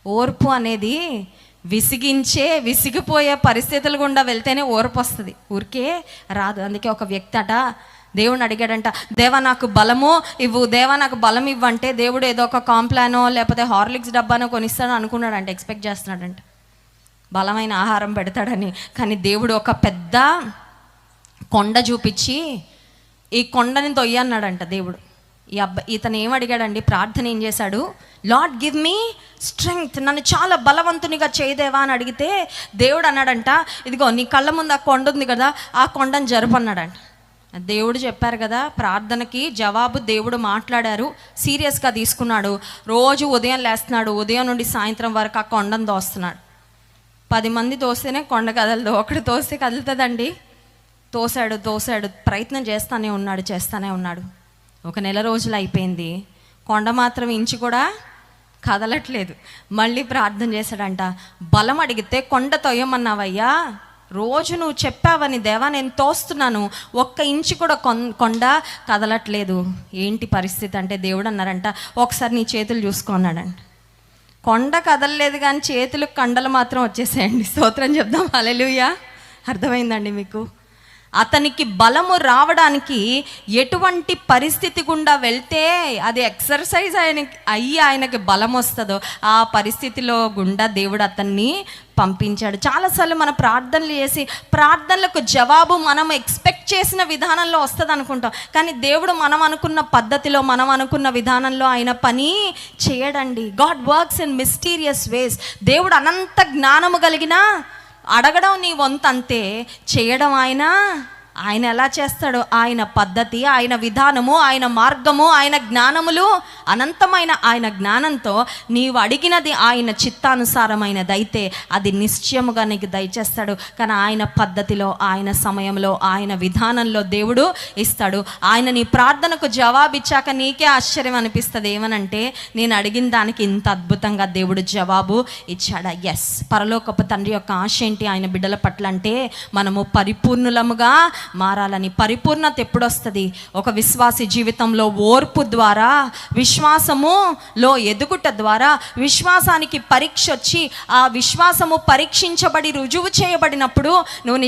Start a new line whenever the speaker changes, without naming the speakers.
ఓర్పు అనేది విసిగిపోయే పరిస్థితులు గుండా వెళ్తేనే ఓర్పు వస్తుంది, ఊరికే రాదు. అందుకే ఒక వ్యక్తి అట దేవుని అడిగాడంట, దేవా నాకు బలము ఇవ్వు, దేవా నాకు బలం ఇవ్వంటే దేవుడు ఏదో ఒక కాంప్లానో లేకపోతే హార్లిక్స్ డబ్బానో కొనిస్తాడో అనుకున్నాడంట, ఎక్స్పెక్ట్ చేస్తున్నాడంట బలమైన ఆహారం పెడతాడని. కానీ దేవుడు ఒక పెద్ద కొండ చూపించి ఈ కొండని తొయ్యన్నాడంట దేవుడు. ఇతను ఏం అడిగాడండి, ప్రార్థన ఏం చేశాడు, లార్డ్ గివ్ మీ స్ట్రెంగ్త్, నన్ను చాలా బలవంతునిగా చేయదేవా అని అడిగితే దేవుడు అన్నాడంట, ఇదిగో నీ కళ్ళ ముందు ఆ కొండ ఉంది కదా, ఆ కొండను జరుపన్నాడంట. దేవుడు చెప్పారు కదా, ప్రార్థనకి జవాబు దేవుడు మాట్లాడారు, సీరియస్గా తీసుకున్నాడు. రోజు ఉదయం లేస్తున్నాడు, ఉదయం నుండి సాయంత్రం వరకు ఆ కొండను తోస్తున్నాడు. 10 మంది తోస్తేనే కొండ కదలదు, ఒకటి తోస్తే కదులుతుందండి. తోసాడు, ప్రయత్నం చేస్తూనే ఉన్నాడు. ఒక నెల రోజులు అయిపోయింది, కొండ మాత్రం ఇంచు కూడా కదలట్లేదు. మళ్ళీ ప్రార్థన చేశాడంట, బలం అడిగితే కొండ తొయ్యమన్నావయ్యా, రోజు నువ్వు చెప్పావని దేవా నేను తోస్తున్నాను, ఒక్క ఇంచు కూడా కొండ కదలట్లేదు, ఏంటి పరిస్థితి అంటే దేవుడు అన్నారంట, ఒకసారి నీ చేతులు చూసుకో అన్నాడంట. కొండ కదలలేదు కానీ చేతులు కండలు మాత్రం వచ్చేసాయండి. స్తోత్రం చెప్దాం, హల్లెలూయా. అర్థమైందండి మీకు? అతనికి బలము రావడానికి ఎటువంటి పరిస్థితి గుండా వెళ్తే అది ఎక్సర్సైజ్ ఆయనకి బలం వస్తుందో ఆ పరిస్థితిలో గుండా దేవుడు అతన్ని పంపించాడు. చాలాసార్లు మన ప్రార్థనలు చేసి ప్రార్థనలకు జవాబు మనం ఎక్స్పెక్ట్ చేసిన విధానంలో వస్తుంది అనుకుంటాం, కానీ దేవుడు మనం అనుకున్న పద్ధతిలో మనం అనుకున్న విధానంలో ఆయన పని చేయడండి. గాడ్ వర్క్స్ ఇన్ మిస్టీరియస్ వేస్. దేవుడు అనంత జ్ఞానము కలిగిన, అడగడం నీ వంతు అంతే, చేయడం ఆయన ఎలా చేస్తాడో ఆయన పద్ధతి, ఆయన విధానము, ఆయన మార్గము, ఆయన జ్ఞానములు అనంతమైన ఆయన జ్ఞానంతో నీవు అడిగినది ఆయన చిత్తానుసారమైనదైతే అది నిశ్చయముగా నీకు దయచేస్తాడు. కానీ ఆయన పద్ధతిలో, ఆయన సమయంలో, ఆయన విధానంలో దేవుడు ఇస్తాడు. ఆయన నీ ప్రార్థనకు జవాబిచ్చాక నీకే ఆశ్చర్యం అనిపిస్తుంది, ఏమనంటే నేను అడిగిన దానికి ఇంత అద్భుతంగా దేవుడు జవాబు ఇచ్చాడా. ఎస్, పరలోకపు తండ్రి యొక్క ఆశ ఏంటి ఆయన బిడ్డల పట్ల అంటే మనము పరిపూర్ణులముగా మారాలని. పరిపూర్ణత ఎప్పుడు వస్తుంది? ఒక విశ్వాసి జీవితంలో ఓర్పు ద్వారా, విశ్వాసములో ఎదుగుట ద్వారా, విశ్వాసానికి పరీక్ష వచ్చి ఆ విశ్వాసము పరీక్షించబడి రుజువు చేయబడినప్పుడు నువ్వు